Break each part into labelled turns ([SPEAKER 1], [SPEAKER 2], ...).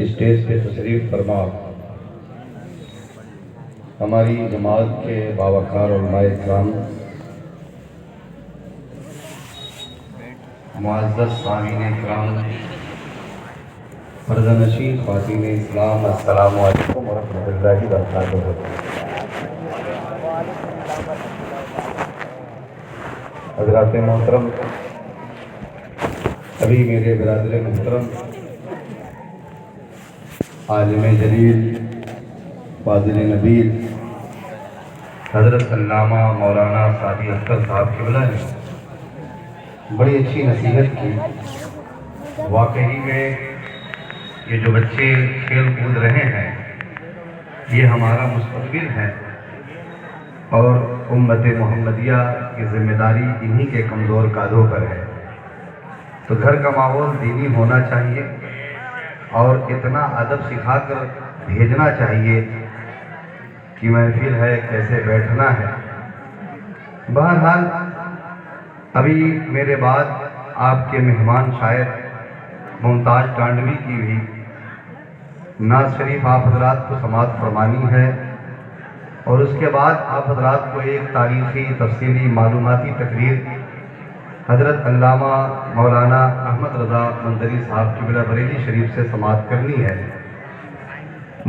[SPEAKER 1] Stage پہ تشریف فرما ہماری جماعت کے باوقار علماء کرام، معزز سامعین کرام، پردہ نشین خواتین اسلام، السلام علیکم ورحمۃ اللہ وبرکاتہ۔ حضرات محترم، ابھی میرے برادر محترم عالم جلیل فاضل نبیل حضرت علامہ مولانا سعدی اختر صاحب قبلہ نے بڑی اچھی نصیحت کی۔ واقعی میں یہ جو بچے کھیل کود رہے ہیں یہ ہمارا مستقبل ہے، اور امت محمدیہ کی ذمہ داری انہی کے کمزور کادھوں پر ہے۔ تو گھر کا ماحول دینی ہونا چاہیے اور اتنا ادب سکھا کر بھیجنا چاہیے کہ محفل ہے کیسے بیٹھنا ہے۔ بہرحال ابھی میرے بعد آپ کے مہمان شاعر ممتاز ٹانڈوی کی بھی نعت شریف آپ حضرات کو سماعت فرمانی ہے، اور اس کے بعد آپ حضرات کو ایک تاریخی تفصیلی معلوماتی تقریر حضرت علامہ مولانا احمد رضا مندری صاحب قبلہ بریلی شریف سے سماعت کرنی ہے۔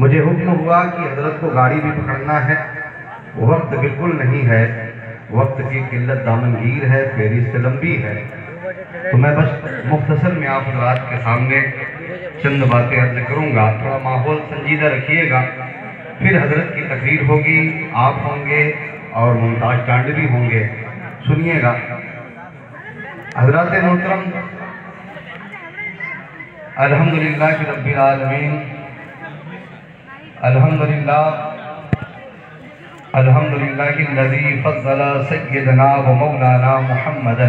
[SPEAKER 1] مجھے حکم ہوا کہ حضرت کو گاڑی بھی پکڑنا ہے، وقت بالکل نہیں ہے، وقت کی قلت دامنگیر ہے، فہرست لمبی ہے، تو میں بس مختصر میں آپ حضرات کے سامنے چند باتیں عرض کروں گا۔ تھوڑا ماحول سنجیدہ رکھیے گا، پھر حضرت کی تقریر ہوگی، آپ ہوں گے اور ممتاز ٹانڈوی ہوں گے، سنیے گا۔ حضرات محترم، الحمدللہ رب العالمین، الحمدللہ الذی فضل سیدنا و مولانا محمدا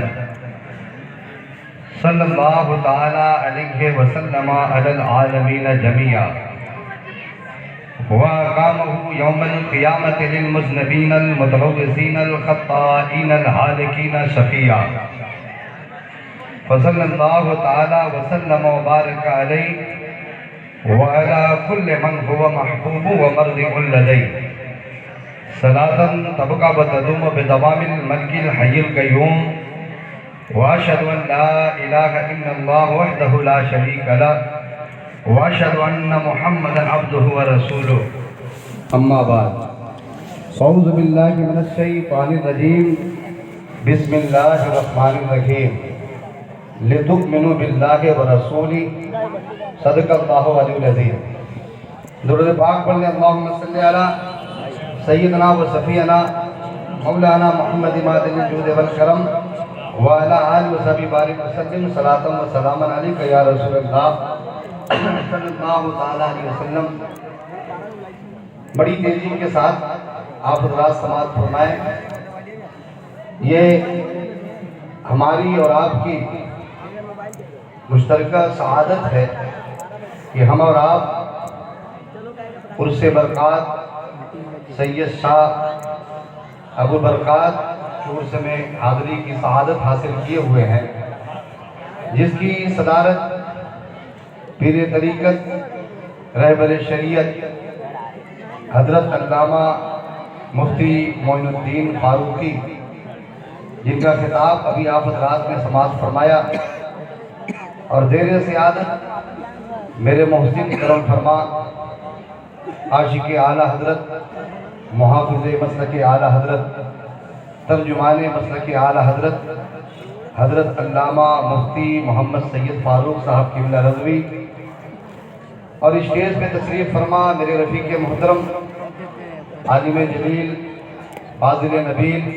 [SPEAKER 1] صلی اللہ تعالی علیہ وسلم علی العالمین جميعا وَأَقَامَهُ يَوْمَ الْقِيَامَةِ لِلْمُذْنِبِينَ الْمُتَلَوِّثِينَ الْخَطَّائِينَ الْهَالِكِينَ شَفِيعًا فصلی اللہ تعالی وسلم وبارک علیہ وعلی کل من هو محبوب ومرضی لدیہ صلاة تبقى وتدوم بدوام الملك الحي القيوم وأشهد أن لا إله إلا الله وحده لا شريك له وأشهد أن محمدا عبده ورسوله أما بعد أعوذ بالله من الشيطان الرجيم بسم الله الرحمن الرحيم لتؤمنوا بالله ورسوله صدق الله العلي العظيم۔ درود پاک پڑھ لیں۔ اللہم صلی علی سیدنا و صفینا مولانا محمد معدن الجود والکرم وعلی آلہ و صحبہ بارک وسلم صلاۃ و سلام علیک یا رسول اللہ صلی اللہ تعالی علیہ وسلم۔ بڑی تیزی کے ساتھ آپ حضرات سماعت فرمائیں۔ یہ ہماری اور آپ کی مشترکہ سعادت ہے کہ ہم اور آپ عرس برکات سید شاہ ابو برکات کے عرس میں حاضری کی سعادت حاصل کیے ہوئے ہیں، جس کی صدارت پیر طریقت رہبر شریعت حضرت علامہ مفتی معین الدین فاروقی، جن کا خطاب ابھی آپ حضرات نے سماعت فرمایا، اور زیر سیادت میرے محسن کرم فرما عاشق اعلیٰ حضرت، محافظ مسلک اعلیٰ حضرت، ترجمان مسلک اعلیٰ حضرت حضرت علامہ مفتی محمد سید فاروق صاحب قبلہ رضوی، اور اسٹیج پہ تشریف فرما میرے رفیق محترم عالم جلیل فاضل نبیل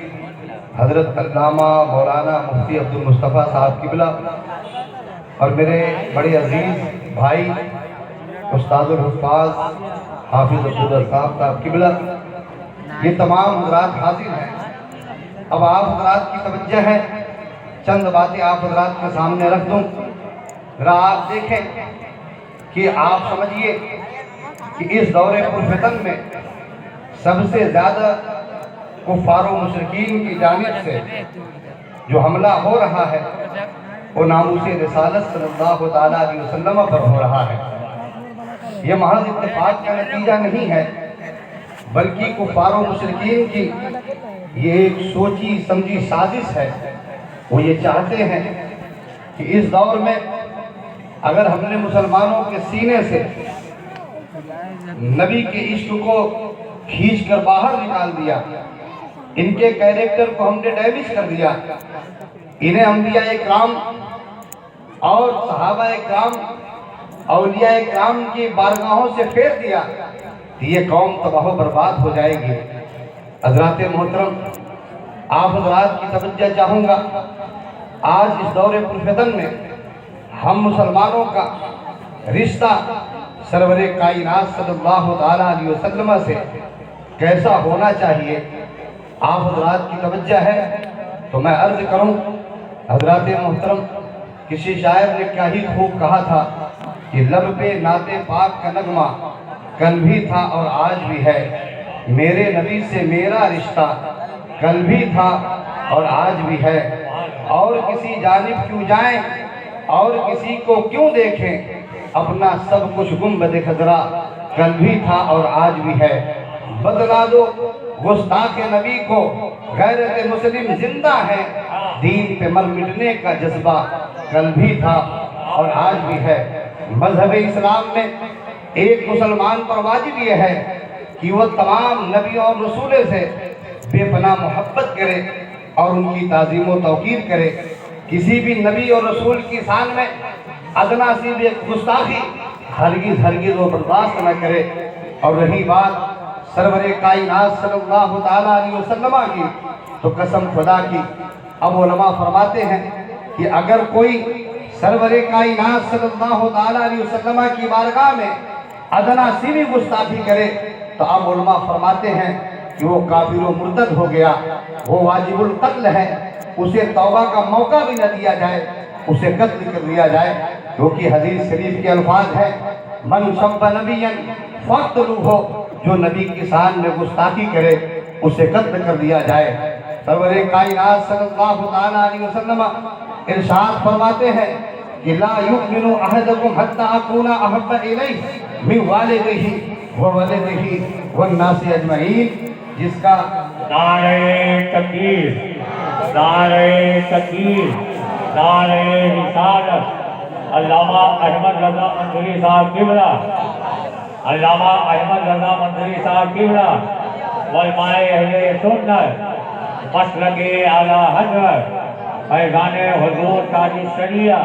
[SPEAKER 1] حضرت علامہ مولانا مفتی عبد المصطفیٰ صاحب قبلہ، اور میرے بڑے عزیز بھائی استاد الحفاظ حافظ عبدالرزاق صاحب قبلہ، یہ تمام حضرات حاضر ہیں۔ اب آپ حضرات کی توجہ ہے، چند باتیں آپ حضرات کے سامنے رکھ دوں، ذرا آپ دیکھیں کہ آپ سمجھیے کہ اس دور پرفتن میں سب سے زیادہ کفار و مشرکین کی جانب سے جو حملہ ہو رہا ہے وہ ناموس رسالت صلی اللہ تعالیٰ علیہ وسلم پر ہو رہا ہے۔ یہ محض اتفاق کا نتیجہ نہیں ہے، بلکہ کفار و مشرکین کی یہ ایک سوچی سمجھی سازش ہے۔ وہ یہ چاہتے ہیں کہ اس دور میں اگر ہم نے مسلمانوں کے سینے سے نبی کے عشق کو کھینچ کر باہر نکال دیا، ان کے کیریکٹر کو ہم نے ڈیمیج کر دیا، انہیں انبیاء اکرام اور صحابہ اکرام اولیاء اکرام کی بارگاہوں سے پھیر دیا، تو یہ قوم تباہ و برباد ہو جائے گی۔ حضرات محترم، آپ حضرات کی توجہ چاہوں گا، آج اس دور پرفتن میں ہم مسلمانوں کا رشتہ سرور کائنات صلی اللہ تعالیٰ علیہ وسلم سے کیسا ہونا چاہیے، آپ حضرات کی توجہ ہے تو میں عرض کروں۔ حضرات محترم، کسی شاعر نے کیا ہی خوب کہا تھا کہ لب پہ نعت پاک کا نغمہ کل بھی تھا اور آج بھی ہے، میرے نبی سے میرا رشتہ کل بھی تھا اور آج بھی ہے، اور کسی جانب کیوں جائیں اور کسی کو کیوں دیکھیں، اپنا سب کچھ گنبد خضرا کل بھی تھا اور آج بھی ہے۔ بدلا دو گستاخ نبی کو، غیرت مسلم زندہ ہے، دین پہ مر مٹنے کا جذبہ کل بھی تھا اور آج بھی ہے۔ مذہب اسلام میں ایک مسلمان پر واجب یہ ہے کہ وہ تمام نبیوں اور رسولوں سے بے پناہ محبت کرے اور ان کی تعظیم و توقیر کرے۔ کسی بھی نبی اور رسول کی شان میں ادنا سی بھی گستاخی ہرگز وہ برداشت نہ کرے۔ اور رہی بات سرور کائنات صلی اللہ تعالیٰ علیہ وسلم کی، تو قسم خدا کی، اب علماء فرماتے ہیں کہ اگر کوئی سرور کائنات صلی اللہ تعالیٰ علیہ وسلم کی بارگاہ میں ادنا سی بھی گستاخی کرے تو اب علماء فرماتے ہیں کہ وہ کافر و مرتد ہو گیا، وہ واجب القتل ہے، اسے توبہ کا موقع بھی نہ دیا جائے، اسے قتل کر دیا جائے، کیونکہ حدیث شریف کے الفاظ ہیں من سب نبیا فاقتلوہ، جو نبی کی شان میں گستاخی کرے اسے قتل کر دیا جائے۔ سرور کائنات صلی اللہ تعالیٰ علیہ وسلم ارشاد فرماتے ہیں کہ لا یؤمن احدکم حتی اکون احب الیہ من والدہ وولدہ والناس اجمعین، جس کا
[SPEAKER 2] نعرہ تکبیر، نعرہ تکبیر، نعرہ رسالت۔ علامہ احمد رضا منظوری صاحب قبلہ، علامہ احمد رضا منظوری صاحب قبلہ، علماء اہل سنت، مسلک اعلیٰ حضرت فیضان حضور تاج الشریعہ،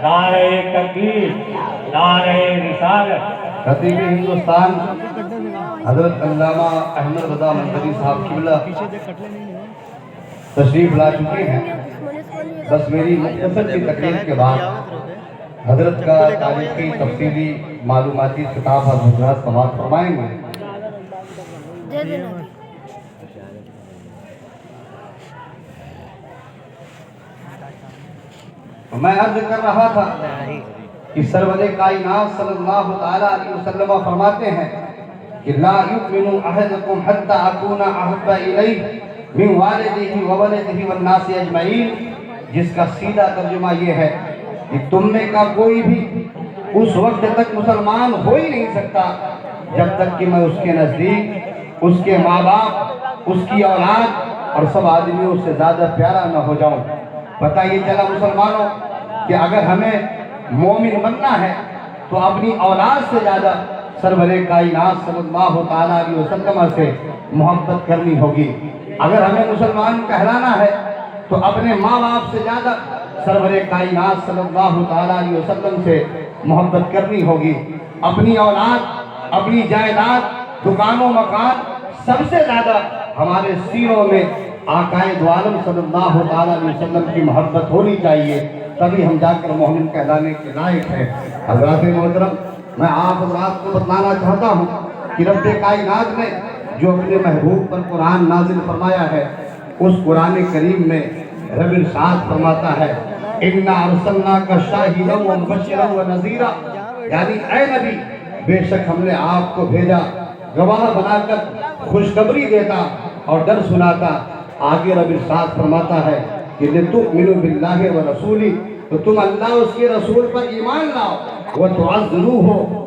[SPEAKER 2] نعرہ تکبیر، نعرہ رسالت۔
[SPEAKER 1] خطیب ہندوستان حضرت علامہ احمد رضا منظوری صاحب قبلہ تشریف لا چکے ہیں۔ بس میری مختصر کی تقریر کے بعد حضرت کا تاریخی تفصیلی معلوماتی خطاب حضرات سماعت فرمائیں گے۔ میں عرض کر رہا تھا کہ سرور کائنات صلی اللہ تعالیٰ علیہ وسلم فرماتے ہیں کہ لا یؤمن احدکم حتی اکون احب الیہ من والدہ وولدہ والناس اجمعین، جس کا سیدھا ترجمہ یہ ہے کہ تم میں کا کوئی بھی اس وقت تک مسلمان ہو ہی نہیں سکتا جب تک کہ میں اس کے نزدیک اس کے ماں باپ، اس کی اولاد اور سب آدمیوں سے زیادہ پیارا نہ ہو جاؤں۔ پتہ یہ چلا مسلمانوں کہ اگر ہمیں مومن بننا ہے تو اپنی اولاد سے زیادہ سرور کائنات صلی اللہ تعالیٰ علیہ وسلم سے محبت کرنی ہوگی۔ اگر ہمیں مسلمان کہلانا ہے تو اپنے ماں باپ سے زیادہ سرور کائنات صلی اللہ تعالیٰ علیہ وسلم سے محبت کرنی ہوگی۔ اپنی اولاد، اپنی جائیداد، دکان و مکان، سب سے زیادہ ہمارے سینوں میں آقائے دو عالم صلی اللہ تعالیٰ علیہ وسلم کی محبت ہونی چاہیے، تبھی ہم جا کر مومن کہلانے کے لائق ہیں۔ حضرات محترم، میں آپ حضرات کو بتلانا چاہتا ہوں کہ رب کائنات نے جو اپنے محبوب پر قرآن نازل فرمایا ہے، اس قرآن کریم میں رب ارشاد فرماتا ہے اِنَّا أَرْسَلْنَاكَ شَاهِدًا وَمُبَشِّرًا وَنَذِيرًا، یعنی اے نبی، بے شک ہم نے آپ کو بھیجا گواہ بنا کر خوشخبری دیتا اور ڈر سناتا۔ آگے رب ارشاد فرماتا ہے کہ لِتُؤْمِنُوا بِاللَّهِ وَرَسُولِهِ، تو تم اللہ اس کے رسول پر ایمان لاؤ، وَتُعَزِّرُوهُ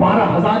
[SPEAKER 1] 12,000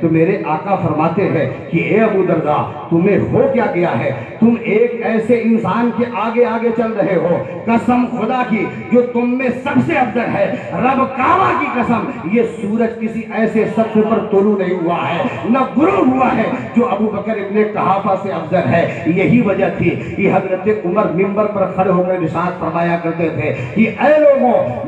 [SPEAKER 1] تو میرے آقا فرماتے ہیں کہ اے ابو درداء تمہیں ہو کیا گیا ہے؟ تم ایک ایسے انسان کے آگے آگے چل رہے ہو، قسم خدا کی جو تم میں سب سے افضل ہے، رب کعبہ کی قسم یہ سورج کسی ایسے سطح پر طلوع نہیں ہوا ہے، نہ غروب ہوا ہے جو ابو بکر ابن قحافہ سے افضل ہے۔ یہی وجہ تھی کہ حضرت عمر منبر پر کھڑے ہو کر ارشاد فرمایا کرتے تھے کہ اے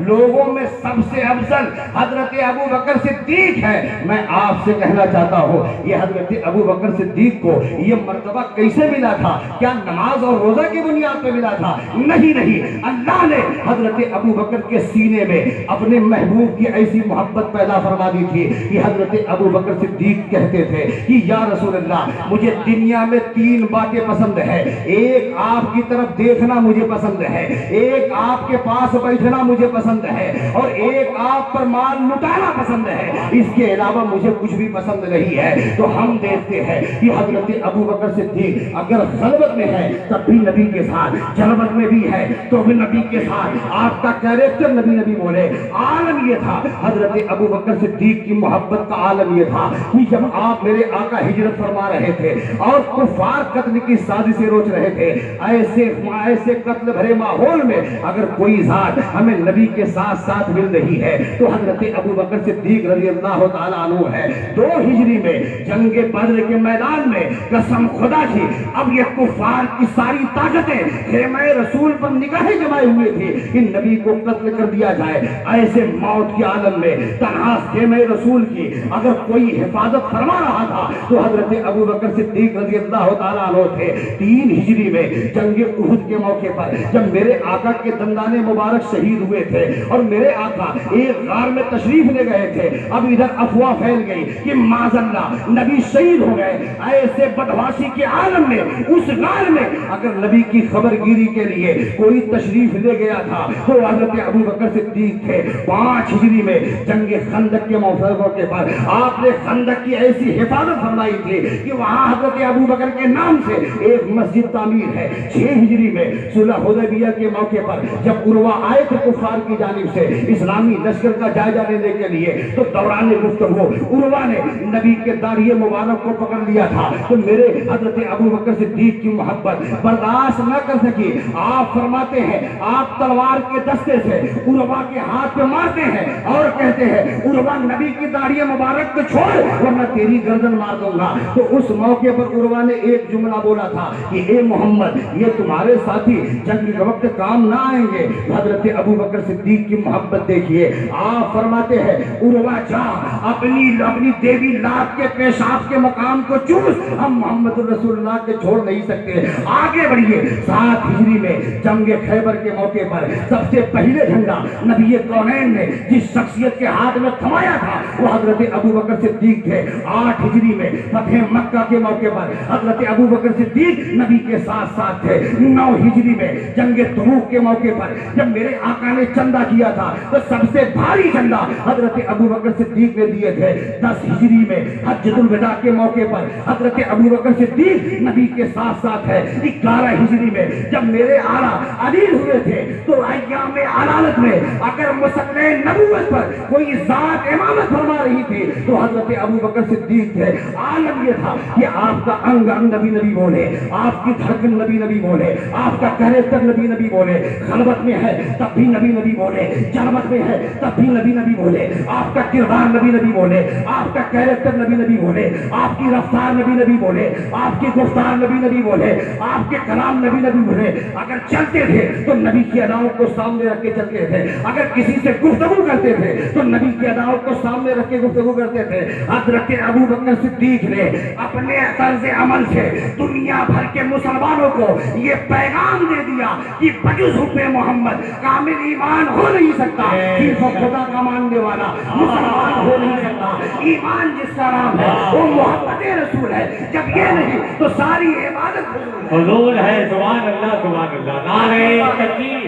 [SPEAKER 1] لوگوں میں سب سے افضل حضرت ابو بکر صدیق ہے۔ میں آپ سے کہنا چاہتا ہوں یہ حضرت ابو بکر صدیق کو یہ مرتبہ کیسے ملا تھا؟ کیا نماز اور روزہ کی بنیاد پہ ملا تھا؟ نہیں، اللہ نے حضرت ابو بکر کے سینے میں اپنے محبوب کی ایسی محبت پیدا فرما دی تھی کہ حضرت ابو بکر صدیق کہتے تھے کہ یا رسول اللہ مجھے دنیا میں 3 باتیں پسند ہے، ایک آپ کی طرف دیکھنا مجھے پسند ہے، ایک آپ کے پاس بیٹھنا مجھے پسند ہے، اور ایک آپ پر مال لٹانا پسند ہے، اس کے علاوہ مجھے کچھ بھی پسند نہیں ہے۔ تو ہم دیکھتے ہیں کہ حضرت ابو بکر صدیق اگر خلوت میں ہے تب بھی نبی کے ساتھ، جلوت میں بھی ہے تو بھی نبی کے ساتھ، آپ کا کیریکٹر نبی بولے۔ عالم یہ تھا حضرت ابو بکر صدیق کی محبت کا عالم یہ تھا کہ جب آپ میرے آقا ہجرت فرما رہے تھے اور کفار قتل کی سازشیں روچ رہے تھے، ایسے قتل بھرے ماحول میں اگر کوئی ذات ہمیں نبی کے ساتھ ساتھ مل رہی ہے تو حضرت ابو بکر صدیق رضی اللہ تعالیٰ عنہ ہے۔ 2 ہجری میں جنگ بدر کے میدان میں قسم خدا کی اب یہ کفار کی ساری طاقتیں خیمہ رسول پر نگاہیں جمائے ہوئے تھے کہ نبی کو قتل کر دیا جائے۔ ایسے موت کے عالم میں تنہا خیمہ رسول کی اگر کوئی حفاظت فرما رہا تھا تو حضرت ابو بکر صدیق رضی اللہ تعالیٰ عنہ تھے۔ 3 ہجری میں جنگ احد کے موقع پر جب میرے آقا کے دندان مبارک شہید ہوئے تھے اور میرے آقا ایک غار میں تشریف لے گئے تھے، اب ادھر افواہ پھیل گئی کہ معاذ اللہ نبی شہید ہو گئے۔ ایسے بدحواشی کے عالم میں اس غار میں اگر نبی کی خبر گیری کے لیے کوئی تشریف لے گیا تھا تو حضرت ابو بکر صدیق تھے۔ 5 ہجری میں جنگ خندق کے موقع پر آپ نے خندق کی ایسی حفاظت فرمائی تھی کہ وہاں حضرت ابو بکر کے نام سے ایک مسجد تعمیر ہے۔ 6 ہجری میں صلح حدیبیہ کے موقع پر جب عروہ آئے تھے کفار کی جانب سے اسلامی لشکر کا جائزہ لینے کے لیے تو دوران گفتگو عروہ نے نبی کے داڑھی مبارک کو پکڑ لیا تھا تو میرے حضرت ابو بکر صدیق کی محبت برداشت نہ کر سکی۔ آپ فرماتے ہیں آپ تلوار کے دستے سے عروہ کے ہاتھ پہ مارتے ہیں اور کہتے ہیں عروہ نبی کی داڑھی مبارک کو چھوڑ ورنہ تیری گردن مار دوں گا۔ تو اس موقع پر عروہ نے ایک جملہ بولا تھا کہ اے محمد یہ تمہارے ساتھی جنگ کے وقت کام نہ آئیں گے۔ حضرت ابو بکر صدیق کی محبت دیکھیے، آپ فرماتے ہیں عروہ جا اپنی دیوی لات کے پیشاب کے مقام کو چوس، ہم محمد رسول اللہ کے چھوڑ نہیں سکتے، آگے بڑھیے۔ 7 ہجری میں جنگ خیبر کے موقع پر سب سے پہلے جھنڈا نبی کونین نے جس شخصیت کے ہاتھ میں تھمایا تھا وہ حضرت ابو بکر صدیق تھے۔ 8 ہجری میں فتح مکہ کے موقع پر حضرت ابو بکر صدیق نبی کے ساتھ ساتھ تھے۔ 9 ہجری میں جنگ تبوک کے موقع پر جب میرے آقا نے چندہ کیا تھا تو سب سے بھاری چندہ حضرت ابو بکر صدیق نے دیے تھے۔ 10 ہجری میں حجۃ الوداع کے موقع پر حضرت ابو بکر صدیق نبی کے ساتھ ساتھ ہے۔ 11 ہجری میں جب میرے آقا علیل ہوئے تھے تو ایام علالت میں اگر مسلح نبوت پر کوئی ذات امامت فرما رہی تھی تو حضرت ابو بکر صدیق تھے۔ عالم یہ تھا کہ آپ کا انگ انگ نبی بولے، آپ کی دھڑکن نبی بولے، آپ کا کیریکٹر نبی بولے، خلوت میں ہے تب بھی نبی بولے، جلوت میں ہے تب بھی نبی بولے، آپ کا کردار نبی بولے، آپ کا کیریکٹر نبی بولے، آپ کی رفتار نبی بولے، آپ کی گفتار نبی بولے، آپ کے کلام نبی بولے۔ اگر چلتے تھے تو نبی کی اداؤں کو سامنے رکھ کے چلتے تھے، اگر کسی سے گفتگو کرتے تھے تو نبی کی اداؤں کو سامنے رکھ کے گفتگو کرتے تھے۔ حضرت ابو بکر صدیق نے اپنے طرز عمل سے دنیا بھر کے مسلمانوں کو یہ پیغام دے دیا کہ بجز حب محمد کامل ایمان ہو نہیں سکتا، صرف خدا کا ماننے والا مسلمان ہو نہیں سکتا۔ ایمان جس کا نام ہے وہ محبت رسول ہے، جب یہ نہیں تو ساری عبادت
[SPEAKER 2] حضور ہے۔ سبحان اللہ سبحان اللہ، نعرہ تکبیر،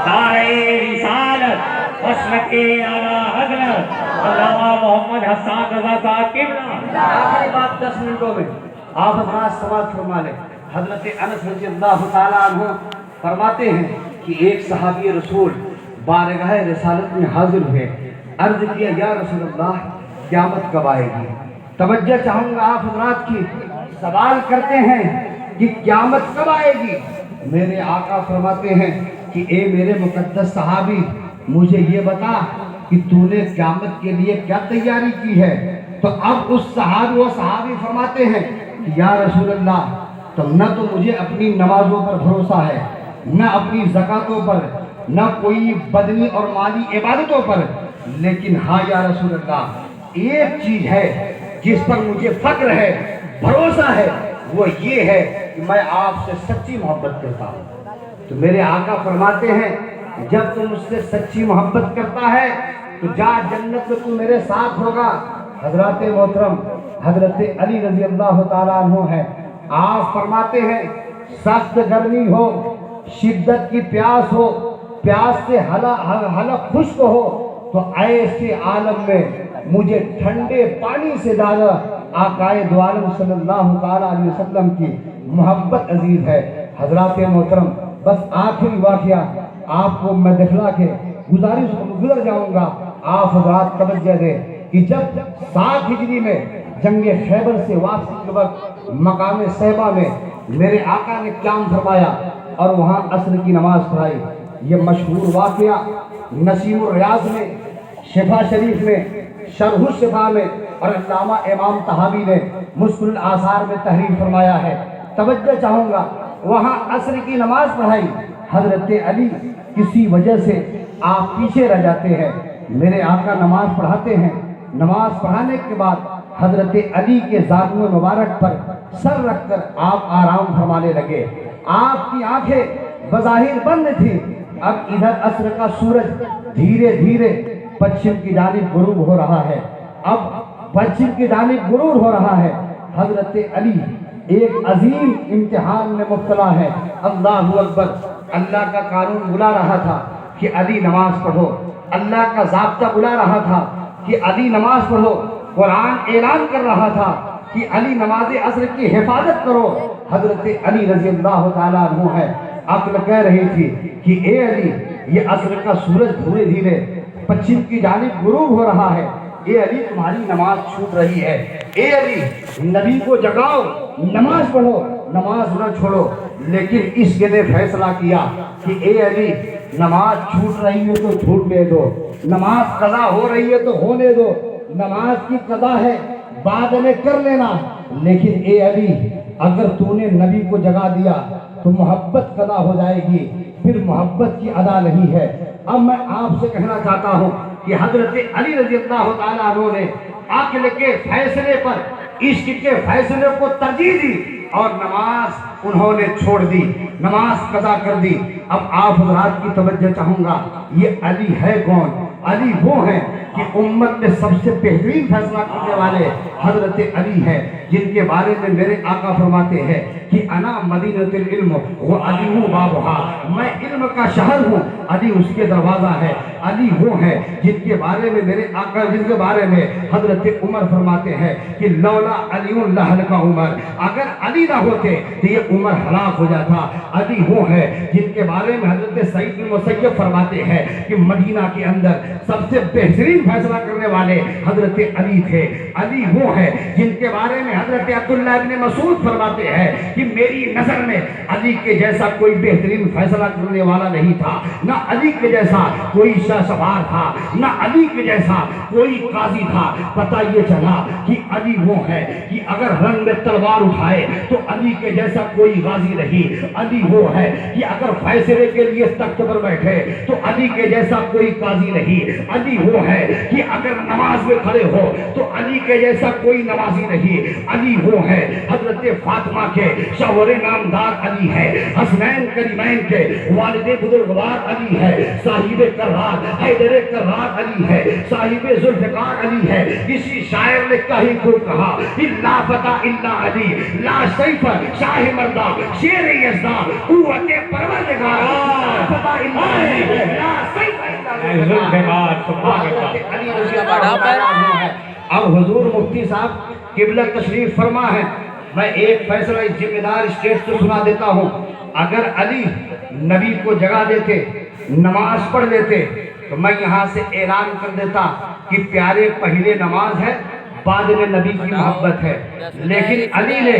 [SPEAKER 2] نعرہ رسالت، مسلک اعلیٰ حضرت علامہ محمد حسان رضا صاحب قبلہ۔
[SPEAKER 1] آخری بات 10 منٹوں میں آپ ہمارا سماعت فرما لیں۔ حضرت انس رضی اللہ تعالیٰ عنہ فرماتے ہیں کہ ایک صحابی رسول بارگاہ رسالت میں حاضر ہوئے، عرض کیا یا رسول اللہ قیامت کب آئے گی؟ توجہ چاہوں گا آپ حضرات کی، سوال کرتے ہیں کہ قیامت کب آئے گی؟ میرے آقا فرماتے ہیں کہ اے میرے مقدس صحابی، مجھے یہ بتا کہ تو نے قیامت کے لیے کیا تیاری کی ہے؟ تو اب اس صحابی فرماتے ہیں کہ یا رسول اللہ، تو نہ تو مجھے اپنی نمازوں پر بھروسہ ہے، نہ اپنی زکاتوں پر، نہ کوئی بدنی اور مالی عبادتوں پر، لیکن ہاں یا رسول اللہ، ایک چیز ہے جس پر مجھے فخر ہے، بھروسہ ہے، وہ یہ ہے کہ میں آپ سے سچی محبت کرتا ہوں۔ تو میرے آقا فرماتے ہیں جب تم مجھ سے سچی محبت کرتا ہے تو جا جنت میں تو میرے ساتھ ہوگا۔ حضرات محترم حضرت علی رضی اللہ تعالیٰ عنہ ہے، آپ فرماتے ہیں سخت گرمی ہو، شدت کی پیاس ہو، پیاس سے حلق خشک ہو، تو ایسے عالم میں مجھے ٹھنڈے پانی سے زیادہ آقائے دو عالم صلی اللہ تعالیٰ علیہ وسلم کی محبت عزیز ہے۔ حضرات محترم بس آخری واقعہ آپ کو میں دکھلا کے گزر جاؤں گا، آپ حضرات توجہ دیں کہ جب 7 ہجری میں جنگ خیبر سے واپسی کے وقت مقام صحبہ میں میرے آقا نے قیام فرمایا اور وہاں عصر کی نماز پڑھائی۔ یہ مشہور واقعہ نسیم الریاض میں، شفا شریف میں، شرح الشفا میں اور علامہ امام طحاوی نے مشکل الآثار میں تحریر فرمایا ہے۔ توجہ چاہوں گا، وہاں عصر کی نماز پڑھائی، حضرت علی کسی وجہ سے آپ پیچھے رہ جاتے ہیں، میرے آقا نماز پڑھاتے ہیں، نماز پڑھانے کے بعد حضرت علی کے زانو مبارک پر سر رکھ کر آپ آرام فرمانے لگے۔ آپ کی آنکھیں بظاہر بند تھی، اب ادھر عصر کا سورج دھیرے دھیرے پچھم کی جانب غروب ہو رہا ہے، اب پچھم کی جانب غروب ہو رہا ہے۔ حضرت علی ایک عظیم امتحان میں مبتلا ہے۔ اللہ اکبر، اللہ کا قانون بلا رہا تھا کہ علی نماز پڑھو، اللہ کا ضابطہ بلا رہا تھا کہ علی نماز پڑھو، قرآن اعلان کر رہا تھا کہ علی نماز عصر کی حفاظت کرو۔ حضرت علی رضی اللہ تعالیٰ عنہ ہے، عقل کہہ رہی تھی کہ اے علی، یہ عصر کا سورج دھیرے دھیرے پچھم کی جانب غروب ہو رہا ہے، اے علی تمہاری نماز چھوٹ رہی ہے، اے علی نبی کو جگاؤ، نماز پڑھو، نماز نہ چھوڑو۔ لیکن اس کے نے فیصلہ کیا کہ اے علی، نماز چھوٹ رہی ہے تو چھوٹنے دو، نماز قضا ہو رہی ہے تو ہونے دو، نماز کی قضا ہے بعد میں کر لینا، لیکن اے علی اگر تو نے نبی کو جگا دیا تو محبت قضا ہو جائے گی، پھر محبت کی ادا نہیں ہے۔ اب میں آپ سے کہنا چاہتا ہوں کہ حضرت علی رضی اللہ تعالیٰ عنہ نے عقل کے فیصلے پر عشق کے فیصلے کو ترجیح دی اور نماز انہوں نے چھوڑ دی، نماز قضا کر دی۔ اب آپ حضرات کی توجہ چاہوں گا، یہ علی ہے کون؟ علی وہ ہیں کہ امت میں سب سے بہترین فیصلہ کرنے والے حضرت علی ہیں، جن کے بارے میں میرے آقا فرماتے ہیں کہ انا مدینۃ العلم و علی بابھا، میں علم کا شہر ہوں، علی اس کے دروازہ ہے۔ علی وہ ہیں جن کے بارے میں میرے آقا، جن کے بارے میں حضرت عمر فرماتے ہیں کہ لولا علی لہلک عمر، اگر علی نہ ہوتے تو یہ عمر ہلاک ہو جاتا۔ علی وہ ہے جن کے بارے میں حضرت سعید بن مسیب فرماتے ہیں کہ مدینہ کے اندر سب سے بہترین فیصلہ کرنے والے حضرت علی تھے۔ علی وہ ہے جن کے بارے میں حضرت عبداللہ ابن مسعود فرماتے ہیں کہ میری نظر میں علی کے جیسا کوئی بہترین فیصلہ کرنے والا نہیں تھا، نہ علی کے جیسا کوئی شاہ سوار تھا، نہ علی کے جیسا کوئی قاضی تھا۔ پتہ یہ چلا کہ علی وہ ہے کہ اگر رنگ میں تلوار اٹھائے تو علی کے جیسا کوئی غازی نہیں۔ علی وہ ہے کہ اگر فیصلے کے لیے تخت پر بیٹھے تو علی کے جیسا کوئی قاضی نہیں۔ علی وہ ہے کہ اگر نماز میں کھڑے ہو تو علی کے جیسا کوئی نمازی نہیں۔ علی وہ ہے حضرت فاطمہ کے شوہر نامدار علی ہے، حسنین کریمین کے والد بزرگوار علی ہے، صاحب کرار حیدر کرار علی ہے، صاحب ذوالفقار علی ہے۔ کسی شاعر نے کہیں کو کہا لا فتح الا علی، لا سیف شاہ مردہ شیر یزداں قوت پروردگار، لا فتح الا علی، لا سیف الا علی۔ اب حضور مفتی صاحب قبلہ تشریف فرما ہے، میں ایک فیصلہ اس ذمہ دار اسٹیج سے سنا دیتا ہوں۔ اگر علی نبی کو جگا دیتے، نماز پڑھ لیتے، تو میں یہاں سے اعلان کر دیتا کہ پیارے پہلے نماز ہے، بعد میں نبی کی محبت ہے، لیکن علی نے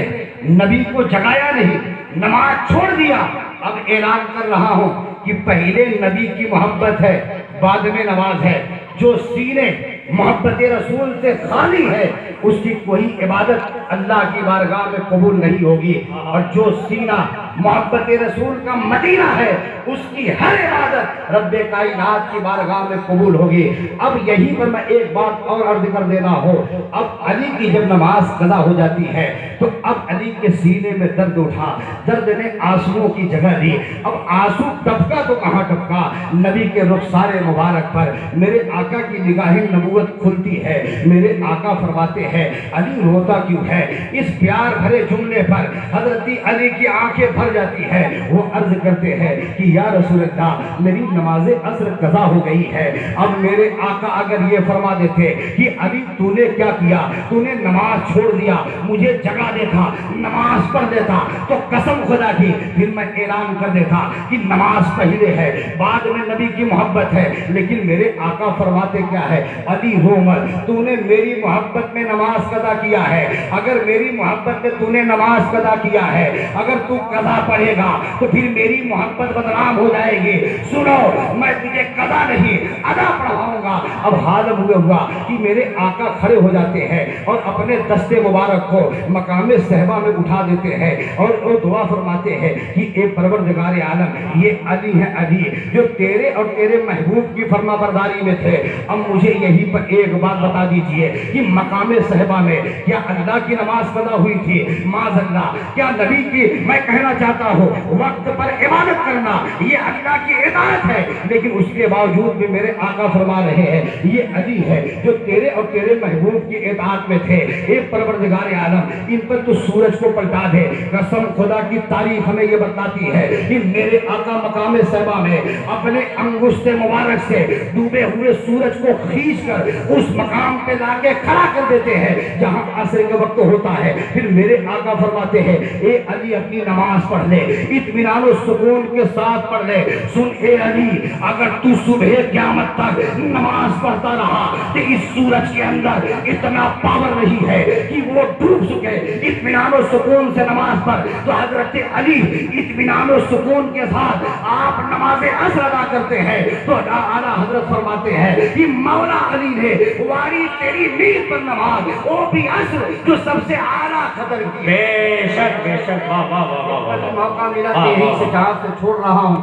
[SPEAKER 1] نبی کو جگایا نہیں، نماز چھوڑ دیا۔ اب اعلان کر رہا ہوں کہ پہلے نبی کی محبت ہے، بعد میں نماز ہے۔ جو سینے محبت رسول سے خالی ہے اس کی کوئی عبادت اللہ کی بارگاہ میں قبول نہیں ہوگی، اور جو سینہ محبت رسول کا مدینہ ہے اس کی ہر عبادت رب کائنات کی بارگاہ میں قبول ہوگی۔ اب یہیں پر میں ایک بات اور عرض کر دینا ہو، اب علی کی جب نماز قضا ہو جاتی ہے تو اب علی کے سینے میں درد اٹھا، درد نے آنسوؤں کی جگہ دی۔ اب آنسو ٹپکا تو کہاں ٹپکا، نبی کے رخسار مبارک پر میرے آقا کی نگاہ نبوت کھلتی ہے۔ میرے آقا فرماتے ہیں علی روتا کیوں ہے؟ اس پیار بھرے جملے پر حضرت علی کی آنکھیں بھر جاتی ہے۔ وہ عرض کرتے ہیں کہ یا رسول اللہ میری نماز عصر قضا ہو گئی ہے۔ اب میرے آقا اگر یہ فرما دیتے کہ علی تو نے کیا کیا، تو نے نماز چھوڑ دیا، مجھے جگا دیتا، نماز پڑھ دیتا، تو قسم خدا کی پھر میں اعلان کر دیتا کہ نماز پہلے ہے، بعد میں نبی کی محبت ہے۔ لیکن میرے آقا فرماتے کیا ہے، علی رو مت، تو نے میری محبت میں نماز قضا کیا ہے، اگر میری محبت میں تو نے نماز قضا کیا ہے، اگر تو قضا پڑھے گا تو پھر میری محبت بدنام ہو جائے گی۔ سنو میں تجھے قضا نہیں ادا پڑھاؤں گا۔ اب حال ہوئے ہوا کہ میرے آقا کھڑے ہو جاتے ہیں اور اپنے دستے مبارک کو مقام صحبہ میں اٹھا دیتے ہیں اور وہ دعا فرماتے ہیں کہ اے پروردگار عالم یہ علی ہے، علی جو تیرے اور تیرے محبوب کی فرما برداری میں تھے۔ اب مجھے یہی پر ایک بات بتا دیجئے کہ مقام صحبہ میں کیا اللہ کی نماز قضا ہوئی تھی؟ معاذ اللہ، کیا نبی کی؟ میں کہنا چاہتا ہوں وقت پر عبادت کرنا یہ اللہ کی اطاعت ہے، لیکن اس کے باوجود بھی میرے آقا فرما رہے ہیں یہ علی ہے جو تیرے اور تیرے محبوب کی اطاعت میں تھے۔ اے پروردگار عالم ان پر تو سورج کو پلٹا دے۔ قسم خدا کی تاریخ ہمیں یہ بتاتی ہے کہ میرے آقا مقام صحبہ میں اپنے انگشت مبارک سے ڈوبے ہوئے سورج کو کھینچ کر اس مقام پہ لا کے کھڑا کر دیتے ہیں جہاں عصر کا وقت ہوتا ہے۔ پھر میرے آقا فرماتے ہیں اے علی اپنی نماز پڑھ لے، اطمینان و سکون کے ساتھ پڑھ لے۔ سن اے علی اگر تو صبح قیامت تک نماز پڑھتا رہا تو اس سورج کے اندر اتنا پاور نہیں ہے کہ وہ ڈوب سکے، اطمینان و سکون سے نماز پڑھ۔ تو حضرت علی اطمینان و سکون کے ساتھ آپ نماز عصر ادا کرتے ہیں تو اعلیٰ حضرت فرماتے ہیں کہ مولا علی نے واری تیری نیند پر نماز، وہ بھی عصر جو سب سے اعلیٰ قدر کی۔
[SPEAKER 2] بے شک بے شک، واہ واہ واہ واہ واہ۔
[SPEAKER 1] موقع ملا کہ یہیں سے جہاں سے چھوڑ رہا ہوں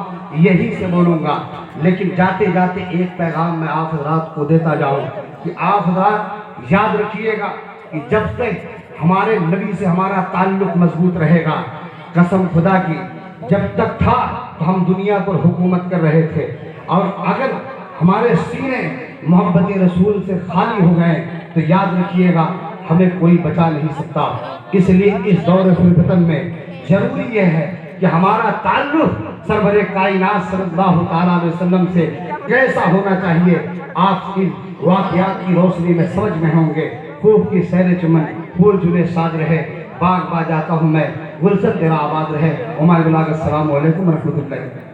[SPEAKER 1] یہی سے بولوں گا، لیکن جاتے جاتے ایک پیغام میں آپ حضرات کو دیتا جاؤں کہ آپ حضرات یاد رکھیے گا کہ جب تک ہمارے نبی سے ہمارا تعلق مضبوط رہے گا، قسم خدا کی جب تک تھا تو ہم دنیا پر حکومت کر رہے تھے، اور اگر ہمارے سینے محبت رسول سے خالی ہو گئے تو یاد رکھیے گا ہمیں کوئی بچا نہیں سکتا۔ اس لیے اس دور فتن میں ضروری یہ ہے کہ ہمارا تعلق سرور کائنات صلی اللہ تعالیٰ علیہ وسلم سے کیسا ہونا چاہیے، آپ ان واقعات کی روشنی میں سمجھ میں ہوں گے۔ خوب کی سیر چمن پھول جھولے ساج رہے، باغ با جاتا ہوں میں، گلشن تیرا آباد رہے۔ السلام علیکم ورحمۃ اللہ۔